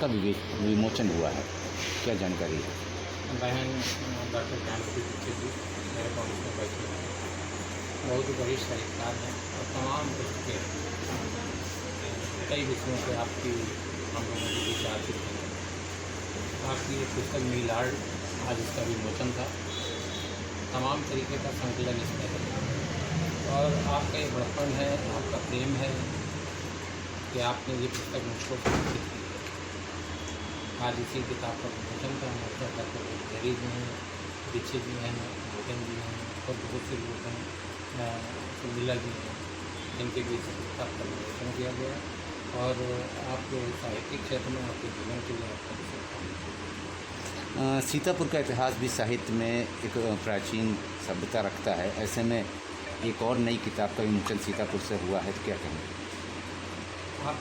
का विमोचन हुआ है, क्या जानकारी है? बहन डॉक्टर जानकी दीक्षित जी मेरे कॉलेज में बैठे हैं, बहुत ही बड़ी साहित्यकार हैं और तमाम पुस्तकें कई विषयों से आपकी हम लोगों के बीच आ चुकी हैं। आपकी ये पुस्तक मीलाड, आज इसका विमोचन था। तमाम तरीके का संकलन इसमें है और आपका ये बड़प्पन है, आपका प्रेम है कि आपने ये पुस्तक मुझको समर्पित की है। आज इसी किताब का विमोचन का मौका डॉक्टर जरी जी हैं, दीक्षित जी हैं, भूटन जी हैं और बहुत से लोग हैं, सुमिला जी हैं, जिनके बीच किताब का विमोचन किया गया और आप साहित्यिक क्षेत्र में आपके जीवन के लिए आपका सीतापुर का इतिहास भी साहित्य में एक प्राचीन सभ्यता रखता है। ऐसे में एक और नई किताब का विमोचन सीतापुर से हुआ है, तो क्या कहेंगे? आप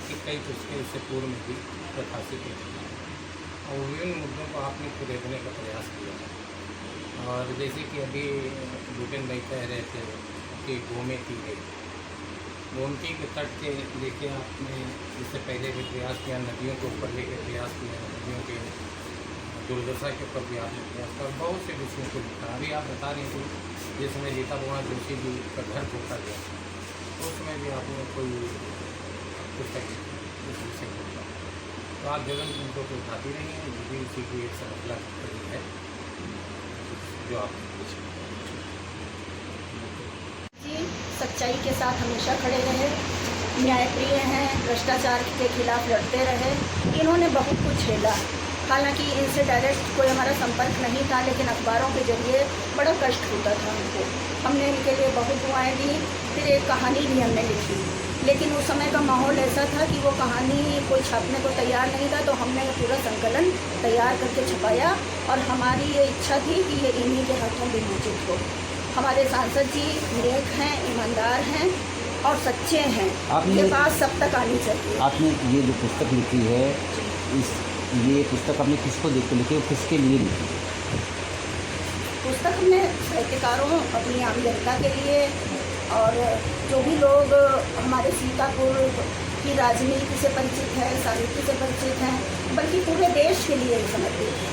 की कई पुस्तकें इससे पूर्व में भी प्रकाशित हुई हैं और विभिन्न मुद्दों को आपने खुदेदने का प्रयास किया है। और जैसे कि अभी भूटन भाई कह रहे थे कि गोमती गई, गोमती के तट के लेके आपने इससे पहले भी प्रयास किया, नदियों के ऊपर लेके प्रयास किया, नदियों के दुर्दशा के ऊपर भी आपने प्रयास किया, बहुत से विषयों को लिखा। अभी आप बता रही थी जिस समय रीता बोना जोशी जी का घर टूटा गया उस समय भी आपने कोई पुस्तक इस विषय को लिखा। तो आप जगह उनको तो उठाती रही हैं, ये भी उसी की एक श्रृंखला है जो आप सच्चाई के साथ हमेशा खड़े रहे, न्यायप्रिय हैं, भ्रष्टाचार के खिलाफ लड़ते रहे। इन्होंने बहुत कुछ झेला, हालांकि इनसे डायरेक्ट कोई हमारा संपर्क नहीं था, लेकिन अखबारों के जरिए बड़ा कष्ट होता था हमको। हमने इनके लिए बहुत दुआएं दी, फिर एक कहानी भी हमने लिखी, लेकिन उस समय का माहौल ऐसा था कि वो कहानी कोई छापने को तैयार नहीं था, तो हमने ये पूरा संकलन तैयार करके छपाया और हमारी ये इच्छा थी कि ये इन्हीं के हाथों विमोचित हो। हमारे सांसद जी नेक हैं, ईमानदार हैं और सच्चे हैं, ये बात सब तक आनी चाहिए। आपने ये जो पुस्तक लिखी है, ये पुस्तक आपने किसको देख कर लिखी और किसके लिए लिखी? पुस्तक हमने साहित्यकारों, अपनी आम जनता के लिए और जो भी लोग हमारे सीतापुर की राजनीति से परिचित है, साहित्य से परिचित हैं, बल्कि पूरे देश के लिए समर्पित है।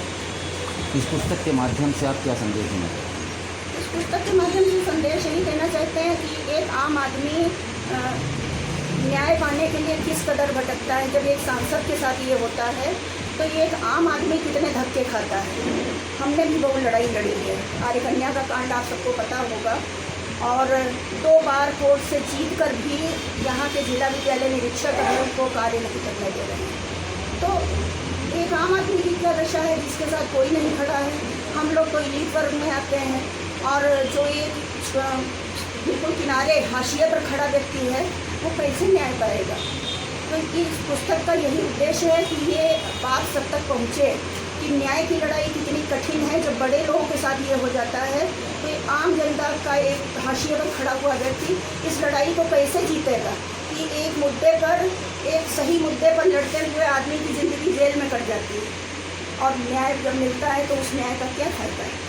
इस पुस्तक के माध्यम से आप क्या संदेश देना चाहते हैं? इस पुस्तक के माध्यम से संदेश यही देना चाहते हैं कि एक आम आदमी न्याय पाने के लिए किस कदर भटकता है। जब एक सांसद के साथ ये होता है तो ये एक आम आदमी कितने धक्के खाता है। हमने भी बहुत लड़ाई लड़ी है। आर्यकन्या का कांड आप सबको पता होगा और 2 बार कोर्ट से जीत कर भी यहाँ के जिला विद्यालय निरीक्षक को कार्य नहीं करने दे रहे हैं। तो एक आम आदमी की क्या दशा है जिसके साथ कोई नहीं खड़ा है। हम लोग तो एलीट वर्ग में आते हैं और जो एक बिल्कुल किनारे हाशिए पर खड़ा व्यक्ति है वो कैसे न्याय पाएगा। तो इस पुस्तक का यही उद्देश्य है कि ये बात सब तक पहुँचे कि न्याय की लड़ाई कितनी कठिन है। जब बड़े लोगों के साथ ये हो जाता है तो आम जनता का एक हाशिए पर खड़ा हुआ व्यक्ति इस लड़ाई को कैसे जीतेगा कि एक मुद्दे पर, एक सही मुद्दे पर लड़ते हुए आदमी की ज़िंदगी जेल में कट जाती है और न्याय जब मिलता है तो उस न्याय का क्या फायदा है।